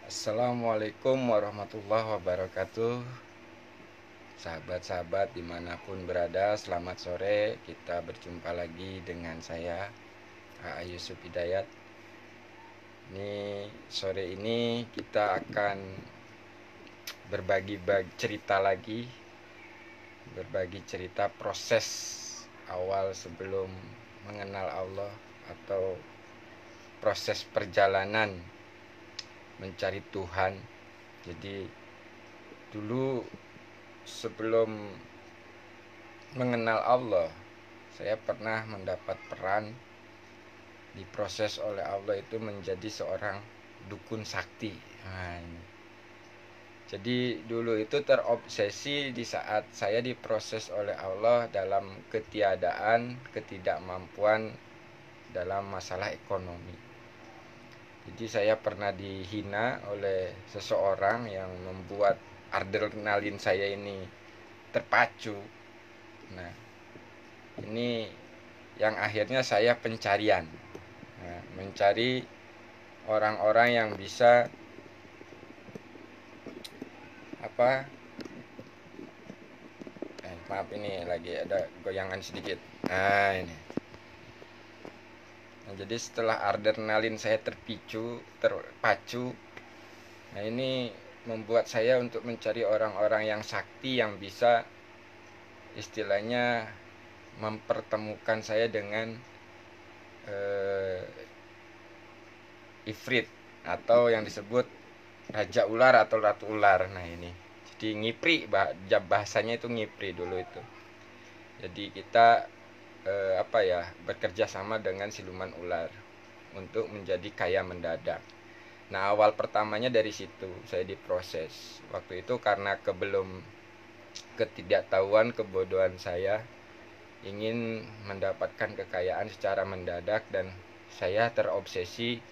Assalamualaikum warahmatullahi wabarakatuh. Sahabat-sahabat dimanapun berada, selamat sore. Kita berjumpa lagi dengan saya, A.A. Yusuf Hidayat. Ini sore ini kita akan berbagi cerita lagi, berbagi cerita proses awal sebelum mengenal Allah atau proses perjalanan mencari Tuhan. Jadi dulu sebelum mengenal Allah, saya pernah mendapat peran diproses oleh Allah itu menjadi seorang dukun sakti. Jadi dulu itu terobsesi di saat saya diproses oleh Allah dalam ketiadaan, ketidakmampuan dalam masalah ekonomi. Jadi saya pernah dihina oleh seseorang yang membuat adrenalin saya ini terpacu. Nah, ini yang akhirnya saya pencarian, mencari orang-orang yang bisa maaf, ini lagi ada goyangan sedikit. Ini. Nah, jadi setelah adrenalin saya terpacu, nah ini membuat saya untuk mencari orang-orang yang sakti yang bisa istilahnya mempertemukan saya dengan ifrit atau yang disebut raja ular atau ratu ular. Nah ini jadi ngipri, bahasanya itu ngipri dulu itu. Jadi kita bekerja sama dengan siluman ular untuk menjadi kaya mendadak. Nah awal pertamanya dari situ saya diproses. Waktu itu karena ketidaktahuan, kebodohan saya ingin mendapatkan kekayaan secara mendadak, dan saya terobsesi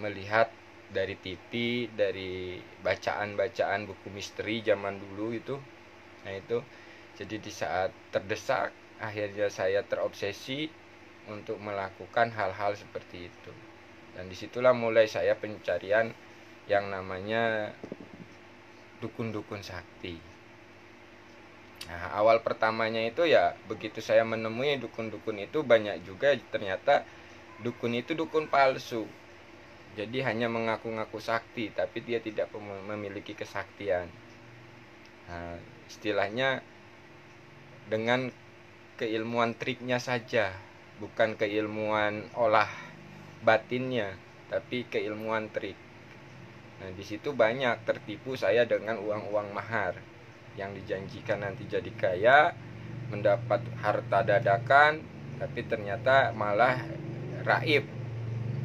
melihat dari TV, dari bacaan-bacaan buku misteri zaman dulu itu. Nah itu, jadi di saat terdesak, akhirnya saya terobsesi untuk melakukan hal-hal seperti itu. Dan disitulah mulai saya pencarian yang namanya dukun-dukun sakti. Nah, awal pertamanya itu ya begitu saya menemui dukun-dukun itu, banyak juga ternyata dukun itu dukun palsu. Jadi hanya mengaku-ngaku sakti tapi dia tidak memiliki kesaktian. Nah, istilahnya dengan keilmuan triknya saja, bukan keilmuan olah batinnya, tapi keilmuan trik. Nah, di situ banyak tertipu saya dengan uang-uang mahar yang dijanjikan nanti jadi kaya, mendapat harta dadakan, tapi ternyata malah raib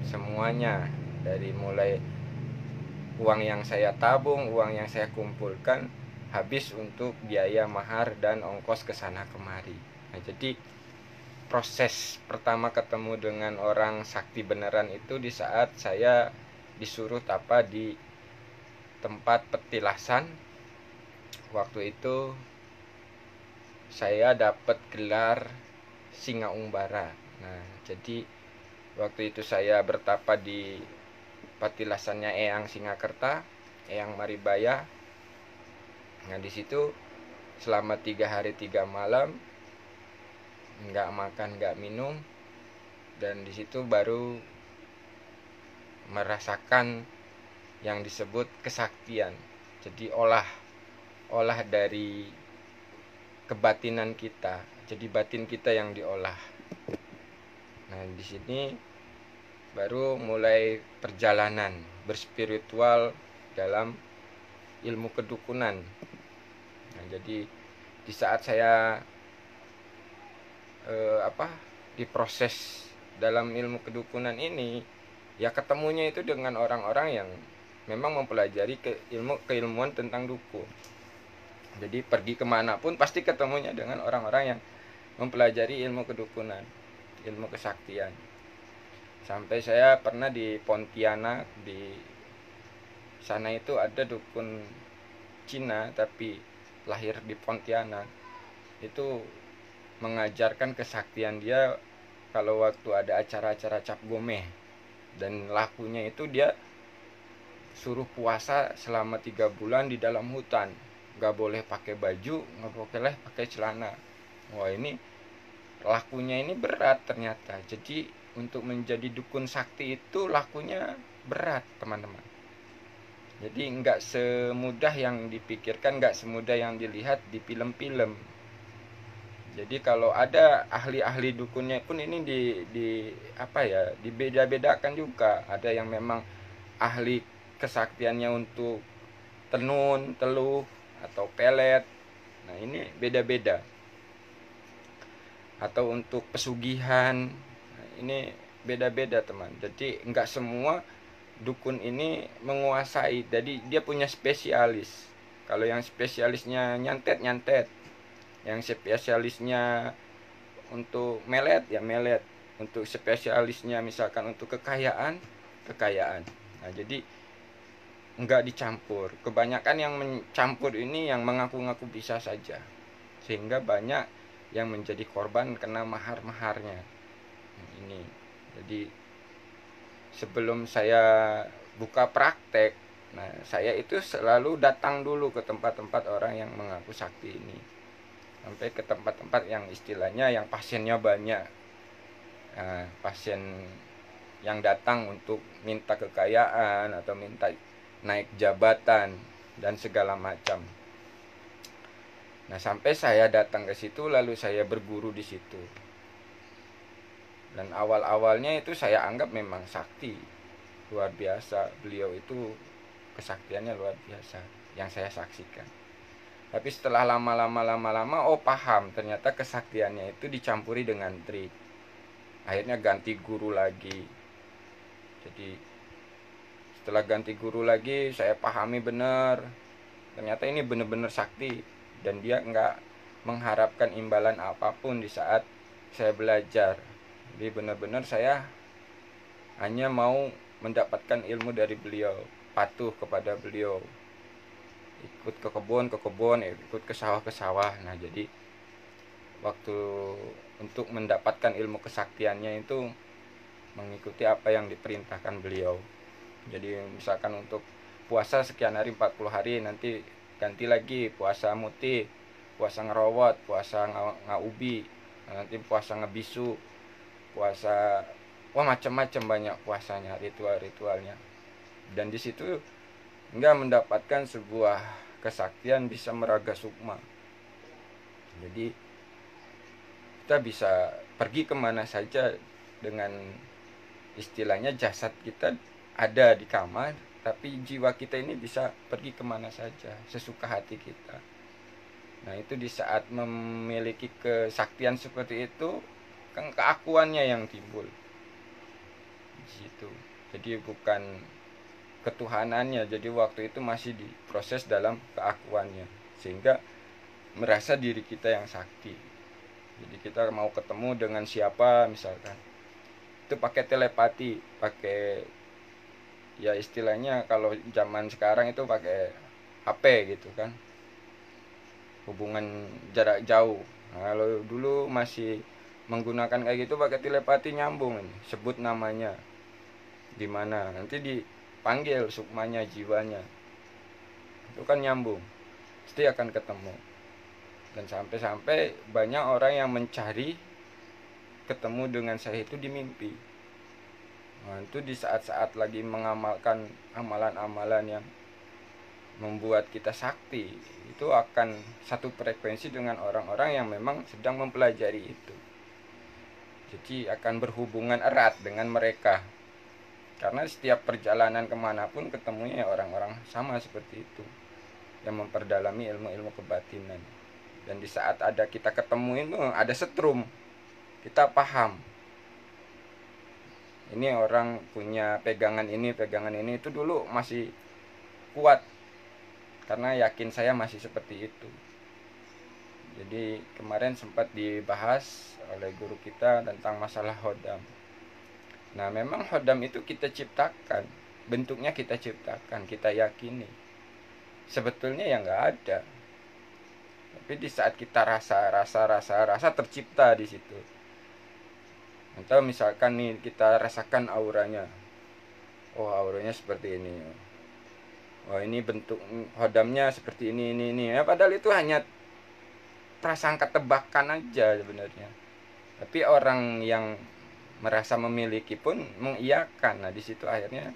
semuanya. Dari mulai uang yang saya tabung, uang yang saya kumpulkan, habis untuk biaya mahar dan ongkos ke sana kemari. Nah, jadi proses pertama ketemu dengan orang sakti beneran itu di saat saya disuruh tapa di tempat petilasan. Waktu itu saya dapat gelar Singa Umbara. Nah, jadi waktu itu saya bertapa di petilasannya Eyang Singakerta, Eyang Maribaya. Nah, di situ selama 3 hari 3 malam nggak makan, nggak minum, dan di situ baru merasakan yang disebut kesaktian. Jadi olah dari kebatinan kita. Jadi batin kita yang diolah. Nah, di sini baru mulai perjalanan berspiritual dalam ilmu kedukunan. Nah, jadi di saat saya diproses dalam ilmu kedukunan ini, ya ketemunya itu dengan orang-orang yang memang mempelajari keilmuan tentang dukun. Jadi pergi kemanapun pasti ketemunya dengan orang-orang yang mempelajari ilmu kedukunan, ilmu kesaktian. Sampai saya pernah di Pontianak, di sana itu ada dukun Cina tapi lahir di Pontianak. Itu mengajarkan kesaktian dia kalau waktu ada acara-acara cap gomeh, dan lakunya itu dia suruh puasa selama 3 bulan di dalam hutan, nggak boleh pakai baju, nggak boleh pakai celana. Wah, ini lakunya ini berat ternyata. Jadi untuk menjadi dukun sakti itu lakunya berat, teman-teman. Jadi nggak semudah yang dipikirkan, nggak semudah yang dilihat di film-film. Jadi kalau ada ahli-ahli dukunnya pun ini di apa ya, dibeda-bedakan juga. Ada yang memang ahli kesaktiannya untuk tenun, teluh, atau pelet. Nah, ini beda-beda. Atau untuk pesugihan. Nah, ini beda-beda, teman. Jadi nggak semua dukun ini menguasai. Jadi dia punya spesialis. Kalau yang spesialisnya nyantet, yang spesialisnya untuk melet ya melet, untuk spesialisnya misalkan untuk kekayaan. Nah, jadi nggak dicampur. Kebanyakan yang mencampur ini yang mengaku-ngaku bisa saja, sehingga banyak yang menjadi korban kena mahar-maharnya. Ini jadi sebelum saya buka praktek, nah saya itu selalu datang dulu ke tempat-tempat orang yang mengaku sakti ini, sampai ke tempat-tempat yang istilahnya yang pasiennya banyak. Nah, pasien yang datang untuk minta kekayaan atau minta naik jabatan dan segala macam. Nah, sampai saya datang ke situ, lalu saya berguru di situ. Dan awal-awalnya itu saya anggap memang sakti luar biasa. Beliau itu kesaktiannya luar biasa yang saya saksikan. Tapi setelah lama-lama oh paham, ternyata kesaktiannya itu dicampuri dengan trik. Akhirnya ganti guru lagi. Jadi setelah ganti guru lagi, saya pahami benar, ternyata ini benar-benar sakti. Dan dia nggak mengharapkan imbalan apapun di saat saya belajar. Jadi benar-benar saya hanya mau mendapatkan ilmu dari beliau, patuh kepada beliau, ikut ke kebun, ikut ke sawah. Nah, jadi waktu untuk mendapatkan ilmu kesaktiannya itu mengikuti apa yang diperintahkan beliau. Jadi misalkan untuk puasa sekian hari, 40 hari, nanti ganti lagi puasa muti, puasa ngerowot, puasa ngaubi, nanti puasa ngebisu, puasa, wah macam-macam banyak puasanya, ritualnya. Dan di situ enggak mendapatkan sebuah kesaktian bisa meraga sukma. Jadi kita bisa pergi kemana saja dengan istilahnya jasad kita ada di kamar, tapi jiwa kita ini bisa pergi kemana saja sesuka hati kita. Nah, itu di saat memiliki kesaktian seperti itu, kan keakuannya yang timbul di situ. Jadi bukan ketuhanannya, jadi waktu itu masih diproses dalam keakuannya, sehingga merasa diri kita yang sakti. Jadi kita mau ketemu dengan siapa misalkan, itu pakai telepati, pakai ya istilahnya kalau zaman sekarang itu pakai HP gitu kan, hubungan jarak jauh. Nah, kalau dulu masih menggunakan kayak gitu pakai telepati, nyambung ini, sebut namanya di mana, nanti dipanggil sukmanya, jiwanya, itu kan nyambung, pasti akan ketemu. Dan sampai-sampai banyak orang yang mencari ketemu dengan saya itu di mimpi. Nah, itu di saat-saat lagi mengamalkan amalan-amalan yang membuat kita sakti, itu akan satu frekuensi dengan orang-orang yang memang sedang mempelajari itu. Jadi akan berhubungan erat dengan mereka, karena setiap perjalanan kemanapun ketemunya orang-orang sama seperti itu, yang memperdalami ilmu-ilmu kebatinan. Dan di saat ada kita ketemu itu ada setrum, kita paham ini orang punya pegangan ini, itu dulu masih kuat karena yakin saya masih seperti itu. Jadi kemarin sempat dibahas oleh guru kita tentang masalah hodam. Nah, memang hodam itu kita ciptakan, bentuknya kita ciptakan, kita yakini. Sebetulnya ya nggak ada. Tapi di saat kita rasa tercipta di situ. Atau misalkan nih kita rasakan auranya, oh auranya seperti ini, oh ini bentuk hodamnya seperti ini ya, padahal itu hanya prasangka tebakan aja sebenarnya. Tapi orang yang merasa memiliki pun mengiyakan. Nah di situ akhirnya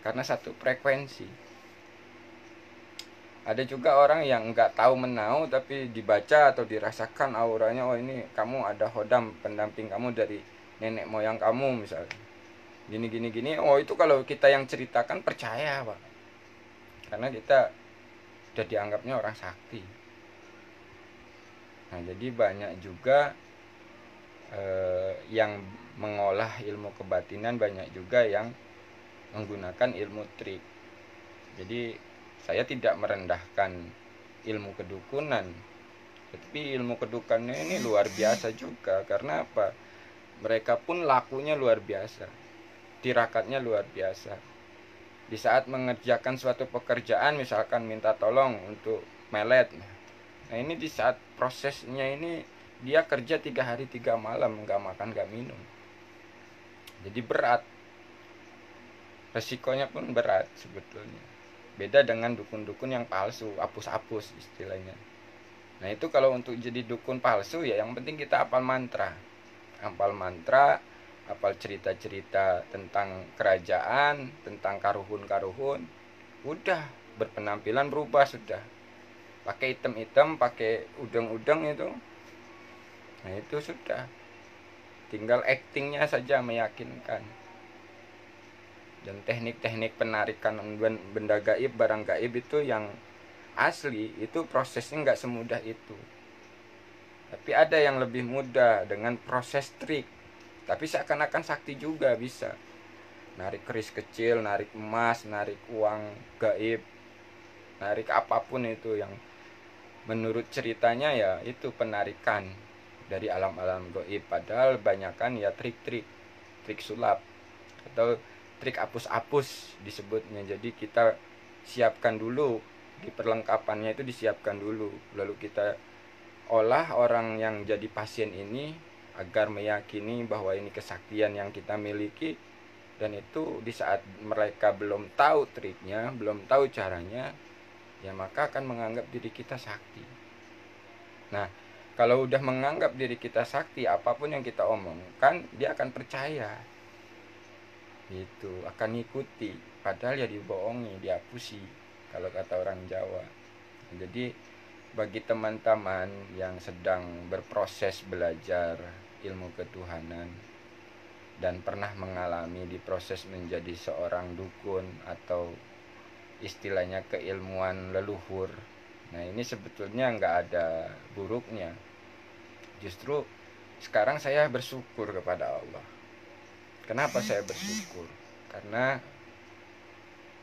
karena satu frekuensi. Ada juga orang yang nggak tahu menau tapi dibaca atau dirasakan auranya, oh ini kamu ada hodam pendamping kamu dari nenek moyang kamu misalnya, gini, oh itu kalau kita yang ceritakan percaya Pak, karena kita udah dianggapnya orang sakti. Nah jadi banyak juga yang mengolah ilmu kebatinan, banyak juga yang menggunakan ilmu trik. Jadi saya tidak merendahkan ilmu kedukunan, tapi ilmu kedukunannya ini luar biasa juga. Karena apa? Mereka pun lakunya luar biasa, tirakatnya luar biasa. Di saat mengerjakan suatu pekerjaan, misalkan minta tolong untuk melet, nah ini di saat prosesnya ini dia kerja 3 hari 3 malam, nggak makan nggak minum. Jadi berat, resikonya pun berat sebetulnya. Beda dengan dukun-dukun yang palsu, apus-apus istilahnya. Nah itu kalau untuk jadi dukun palsu ya yang penting kita hafal mantra. Hafal mantra, hafal cerita-cerita tentang kerajaan, tentang karuhun-karuhun. Udah, berpenampilan berubah sudah. Pakai item-item, pakai udeng-udeng itu. Nah itu sudah. Tinggal actingnya saja meyakinkan. Dan teknik-teknik penarikan benda gaib, barang gaib itu yang asli itu prosesnya nggak semudah itu. Tapi ada yang lebih mudah dengan proses trik, tapi seakan-akan sakti juga bisa. Narik keris kecil, narik emas, narik uang gaib, narik apapun itu yang menurut ceritanya ya itu penarikan dari alam-alam gaib. Padahal banyakan ya trik-trik, trik sulap atau trik apus-apus disebutnya. Jadi kita siapkan dulu, di perlengkapannya itu disiapkan dulu, lalu kita olah orang yang jadi pasien ini agar meyakini bahwa ini kesaktian yang kita miliki. Dan itu di saat mereka belum tahu triknya, belum tahu caranya, ya maka akan menganggap diri kita sakti. Nah kalau udah menganggap diri kita sakti, apapun yang kita omongkan dia akan percaya, itu akan ngikuti, padahal ya dibohongi, diapusi kalau kata orang Jawa. Jadi bagi teman-teman yang sedang berproses belajar ilmu ketuhanan dan pernah mengalami di proses menjadi seorang dukun atau istilahnya keilmuan leluhur, nah ini sebetulnya nggak ada buruknya. Justru sekarang saya bersyukur kepada Allah. Kenapa saya bersyukur? Karena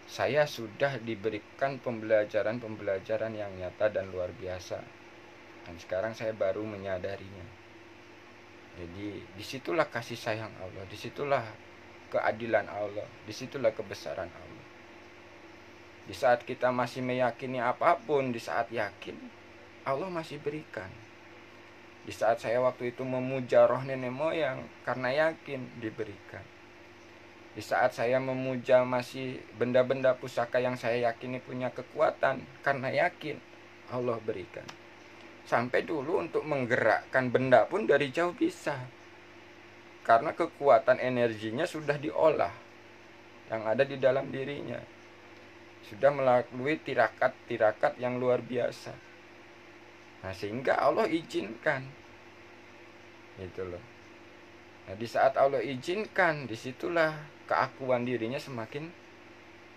saya sudah diberikan pembelajaran yang nyata dan luar biasa. Dan sekarang saya baru menyadarinya. Jadi disitulah kasih sayang Allah, disitulah keadilan Allah, disitulah kebesaran Allah. Di saat kita masih meyakini apapun, di saat yakin, Allah masih berikan. Di saat saya waktu itu memuja roh nenek moyang, karena yakin diberikan. Di saat saya memuja masih benda-benda pusaka yang saya yakini punya kekuatan, karena yakin Allah berikan. Sampai dulu untuk menggerakkan benda pun dari jauh bisa, karena kekuatan energinya sudah diolah yang ada di dalam dirinya, sudah melalui tirakat-tirakat yang luar biasa. Nah sehingga Allah izinkan gitu loh. Nah di saat Allah izinkan, disitulah keakuan dirinya semakin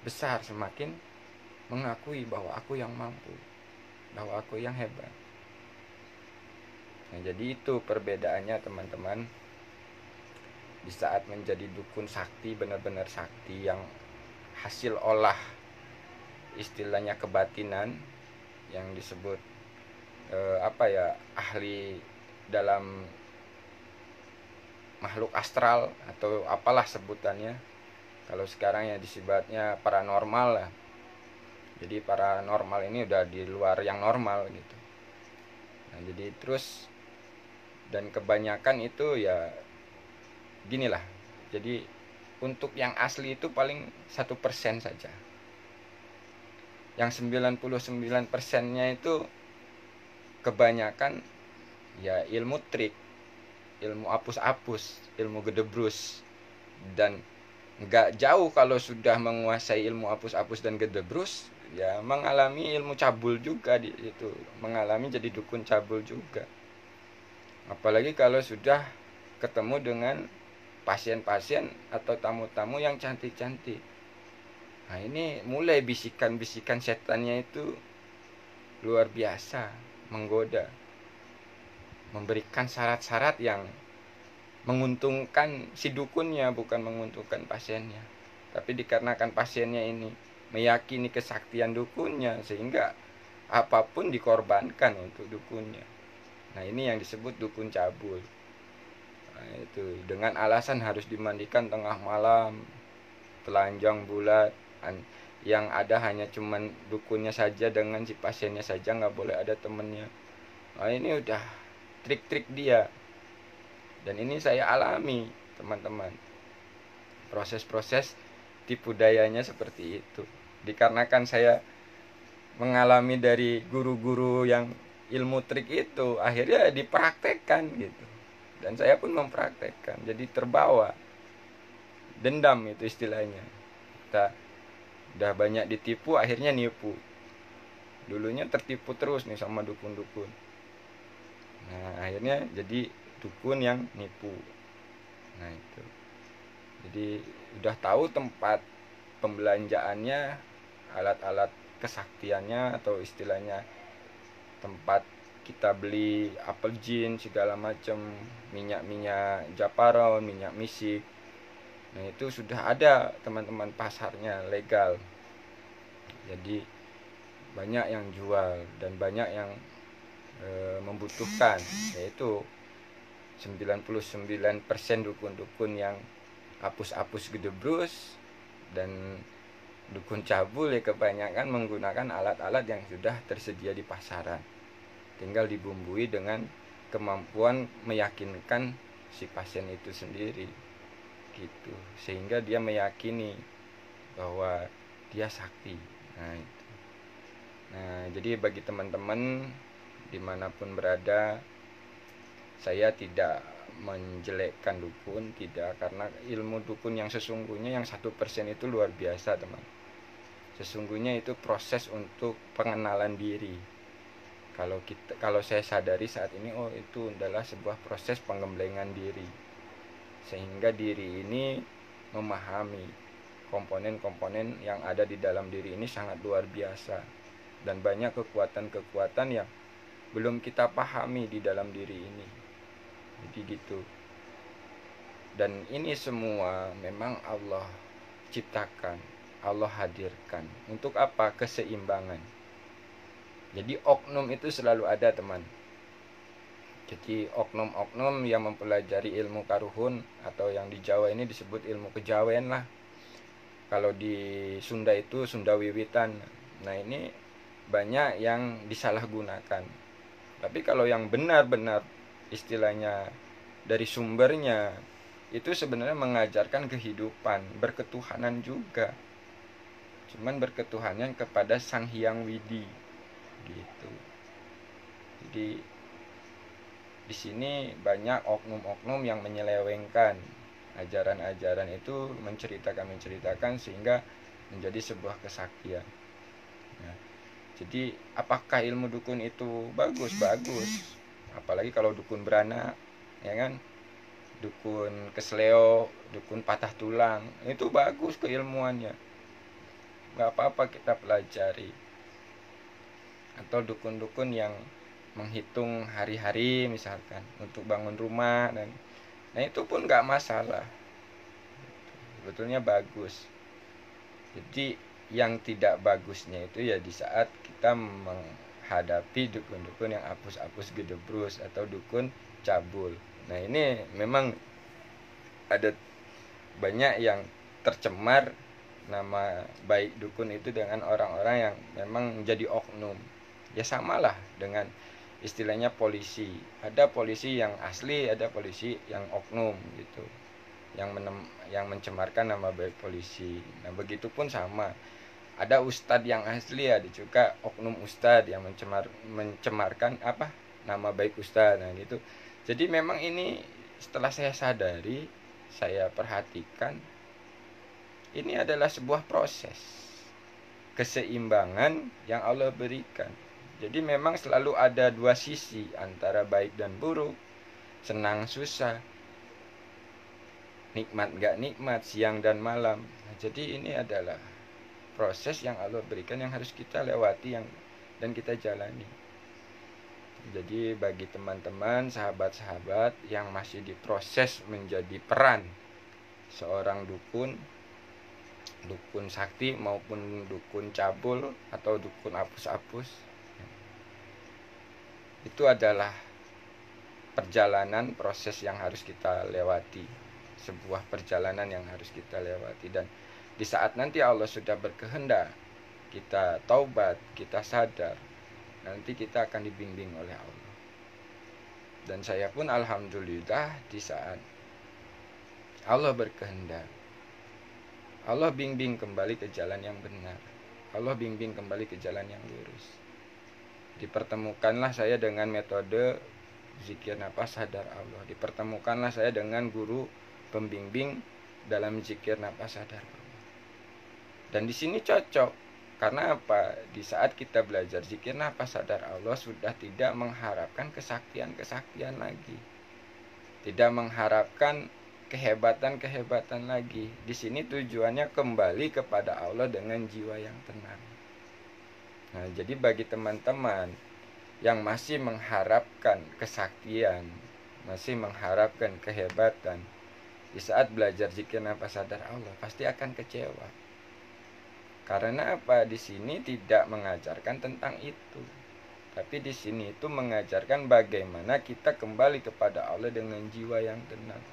besar, semakin mengakui bahwa aku yang mampu, bahwa aku yang hebat. Nah jadi itu perbedaannya teman-teman. Di saat menjadi dukun sakti, benar-benar sakti yang hasil olah istilahnya kebatinan, yang disebut ahli dalam makhluk astral atau apalah sebutannya. Kalau sekarang ya disebutnya paranormal lah. Jadi paranormal ini udah di luar yang normal gitu. Nah jadi terus, dan kebanyakan itu ya ginilah. Jadi untuk yang asli itu paling 1% saja. yang 99%-nya itu kebanyakan ya ilmu trik, ilmu apus-apus, ilmu gedebrus. Dan nggak jauh kalau sudah menguasai ilmu apus-apus dan gedebrus, ya mengalami ilmu cabul juga di itu, mengalami jadi dukun cabul juga. Apalagi kalau sudah ketemu dengan pasien-pasien atau tamu-tamu yang cantik-cantik. Nah, ini mulai bisikan-bisikan setannya itu luar biasa, menggoda, memberikan syarat-syarat yang menguntungkan si dukunnya, bukan menguntungkan pasiennya. Tapi dikarenakan pasiennya ini meyakini kesaktian dukunnya, sehingga apapun dikorbankan untuk dukunnya. Nah, ini yang disebut dukun cabul. Nah, itu dengan alasan harus dimandikan tengah malam, telanjang bulat, yang ada hanya cuman dukunnya saja dengan si pasiennya saja, nggak boleh ada temennya. Nah, ini udah trik-trik dia, dan ini saya alami, teman-teman. Proses-proses tipu dayanya seperti itu, dikarenakan saya mengalami dari guru-guru yang ilmu trik itu, akhirnya dipraktekkan gitu, dan saya pun mempraktekkan, jadi terbawa dendam itu istilahnya. Kita udah banyak ditipu, akhirnya nipu. Dulunya tertipu terus nih sama dukun-dukun. Nah, akhirnya jadi dukun yang nipu. Nah, itu. Jadi udah tahu tempat pembelanjaannya, alat-alat kesaktiannya, atau istilahnya tempat kita beli apel jin segala macam, minyak-minyak japaron, minyak misik. Nah, itu sudah ada, teman-teman, pasarnya legal. Jadi banyak yang jual dan banyak yang membutuhkan, yaitu 99% dukun-dukun yang apus-apus gedebrus dan dukun cabul ya kebanyakan menggunakan alat-alat yang sudah tersedia di pasaran. Tinggal dibumbui dengan kemampuan meyakinkan si pasien itu sendiri gitu, sehingga dia meyakini bahwa dia sakti. Nah, itu. Nah, jadi bagi teman-teman dimanapun berada, saya tidak menjelekkan dukun, tidak, karena ilmu dukun yang sesungguhnya yang 1% itu luar biasa, teman. Sesungguhnya itu proses untuk pengenalan diri. Kalau saya sadari saat ini, oh, itu adalah sebuah proses penggemblengan diri, sehingga diri ini memahami komponen-komponen yang ada di dalam diri ini sangat luar biasa, dan banyak kekuatan-kekuatan yang belum kita pahami di dalam diri ini. Jadi gitu. Dan ini semua memang Allah ciptakan, Allah hadirkan. Untuk apa? Keseimbangan. Jadi oknum itu selalu ada, teman. Jadi oknum-oknum yang mempelajari ilmu karuhun, atau yang di Jawa ini disebut ilmu kejawen lah. Kalau di Sunda itu Sunda Wiwitan. Nah, ini banyak yang disalahgunakan. Tapi kalau yang benar-benar istilahnya dari sumbernya, itu sebenarnya mengajarkan kehidupan, berketuhanan juga. Cuman berketuhanan kepada Sang Hyang Widi gitu. Jadi di sini banyak oknum-oknum yang menyelewengkan ajaran-ajaran itu, menceritakan sehingga menjadi sebuah kesaktian. Nah, jadi apakah ilmu dukun itu bagus? Bagus. Apalagi kalau dukun beranak, ya kan? Dukun kesleo, dukun patah tulang, itu bagus keilmuannya. Gak apa-apa kita pelajari. Atau dukun-dukun yang menghitung hari-hari misalkan untuk bangun rumah, dan nah itu pun gak masalah, sebetulnya bagus. Jadi yang tidak bagusnya itu ya di saat kita menghadapi dukun-dukun yang apus-apus gedebrus atau dukun cabul. Nah, ini memang ada banyak yang tercemar nama baik dukun itu dengan orang-orang yang memang menjadi oknum. Ya samalah dengan istilahnya polisi. Ada polisi yang asli, ada polisi yang oknum gitu, yang mencemarkan nama baik polisi. Nah, begitupun sama. ada ustadz yang asli, ada juga oknum ustadz yang mencemarkan nama baik ustadz. Nah gitu. Jadi memang ini setelah saya sadari, saya perhatikan, ini adalah sebuah proses keseimbangan yang Allah berikan. Jadi memang selalu ada dua sisi antara baik dan buruk, senang susah, nikmat gak nikmat, siang dan malam. Nah, jadi ini adalah proses yang Allah berikan yang harus kita lewati dan kita jalani. Jadi bagi teman-teman, sahabat-sahabat yang masih diproses menjadi peran seorang dukun sakti maupun dukun cabul atau dukun apus-apus, itu adalah perjalanan proses yang harus kita lewati, sebuah perjalanan yang harus kita lewati. Dan di saat nanti Allah sudah berkehendak kita taubat, kita sadar, nanti kita akan dibimbing oleh Allah. Dan saya pun alhamdulillah di saat Allah berkehendak, Allah bimbing kembali ke jalan yang benar, Allah bimbing kembali ke jalan yang lurus. Dipertemukanlah saya dengan metode zikir nafas sadar Allah. Dipertemukanlah saya dengan guru pembimbing dalam zikir nafas sadar Allah. Dan di sini cocok. Karena apa? Di saat kita belajar zikir nafas sadar Allah, sudah tidak mengharapkan kesaktian-kesaktian lagi. Tidak mengharapkan kehebatan-kehebatan lagi. Di sini tujuannya kembali kepada Allah dengan jiwa yang tenang. Nah, jadi bagi teman-teman yang masih mengharapkan kesaktian, masih mengharapkan kehebatan, di saat belajar zikir nafas sadar Allah pasti akan kecewa. Karena apa? Di sini tidak mengajarkan tentang itu. Tapi di sini itu mengajarkan bagaimana kita kembali kepada Allah dengan jiwa yang tenang.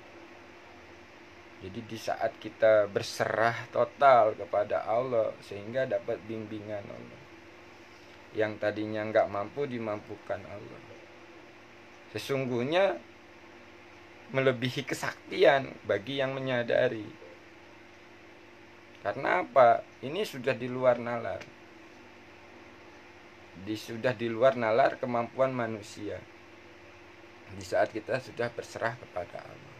Jadi di saat kita berserah total kepada Allah sehingga dapat bimbingan Allah. Yang tadinya nggak mampu dimampukan Allah. Sesungguhnya melebihi kesaktian bagi yang menyadari. Karena apa? Ini sudah di luar nalar. Sudah di luar nalar kemampuan manusia. Di saat kita sudah berserah kepada Allah.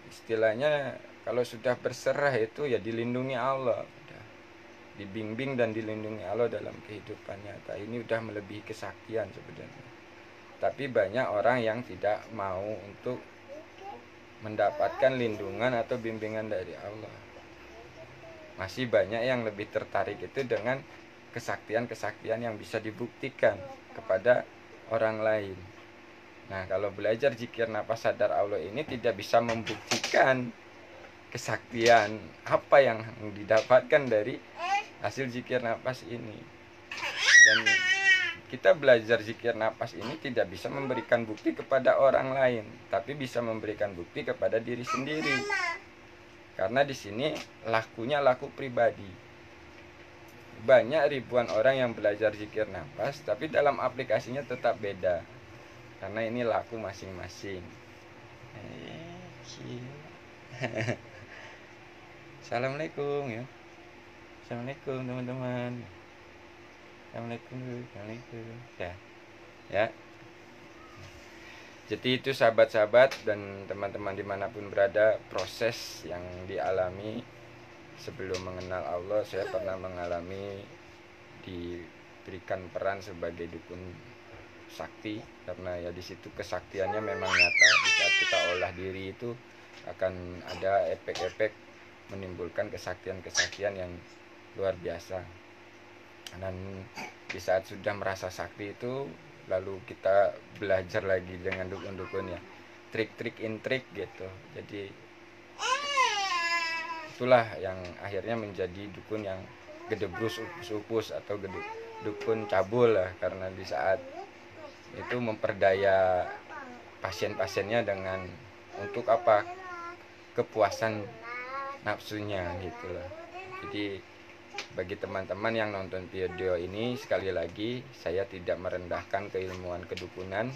Istilahnya kalau sudah berserah itu ya dilindungi Allah. Dibimbing dan dilindungi Allah dalam kehidupan nyata. Ini udah melebihi kesaktian sebenarnya. Tapi banyak orang yang tidak mau untuk mendapatkan lindungan atau bimbingan dari Allah. Masih banyak yang lebih tertarik itu dengan kesaktian-kesaktian yang bisa dibuktikan kepada orang lain. Nah, kalau belajar zikir nafas sadar Allah ini tidak bisa membuktikan kesaktian apa yang didapatkan dari hasil zikir nafas ini. Dan kita belajar zikir nafas ini tidak bisa memberikan bukti kepada orang lain, tapi bisa memberikan bukti kepada diri sendiri. Karena di sini lakunya laku pribadi. Banyak ribuan orang yang belajar zikir nafas, tapi dalam aplikasinya tetap beda. Karena ini laku masing-masing. Assalamualaikum ya. Assalamualaikum teman-teman. Assalamualaikum. Ya. Jadi itu sahabat-sahabat dan teman-teman dimanapun berada, proses yang dialami sebelum mengenal Allah. Saya pernah mengalami diberikan peran sebagai dukun sakti, karena ya di situ kesaktiannya memang nyata. Di saat kita olah diri itu akan ada efek-efek menimbulkan kesaktian-kesaktian yang luar biasa. Dan di saat sudah merasa sakti itu, lalu kita belajar lagi dengan dukun-dukun ya, trik-trik intrik gitu. Jadi itulah yang akhirnya menjadi dukun yang gedebrus upus atau dukun cabul lah. Karena di saat itu memperdaya pasien-pasiennya dengan untuk apa? Kepuasan nafsunya gitu lah. Jadi bagi teman-teman yang nonton video ini, sekali lagi saya tidak merendahkan keilmuan kedukunan,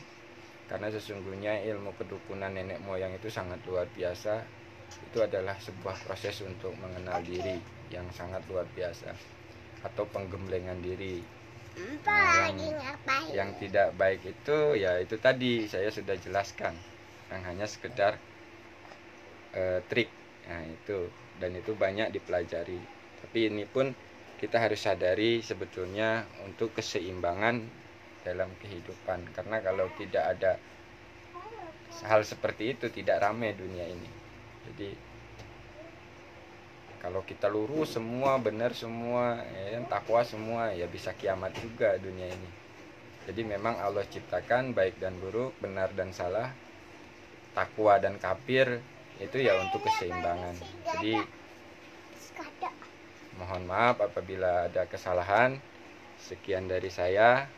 karena sesungguhnya ilmu kedukunan nenek moyang itu sangat luar biasa. itu adalah sebuah proses untuk mengenal diri yang sangat luar biasa, atau penggemblengan diri. Nah, yang tidak baik itu ya itu tadi saya sudah jelaskan, yang hanya sekedar trik. Nah itu, dan itu banyak dipelajari. Tapi ini pun kita harus sadari sebetulnya untuk keseimbangan dalam kehidupan, karena kalau tidak ada hal seperti itu tidak ramai dunia ini. Jadi kalau kita lurus semua, benar semua, ya, takwa semua, ya bisa kiamat juga dunia ini. Jadi memang Allah ciptakan baik dan buruk, benar dan salah, takwa dan kafir, itu ya untuk keseimbangan. Jadi mohon maaf apabila ada kesalahan. Sekian dari saya.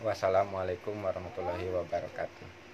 Wassalamualaikum warahmatullahi wabarakatuh.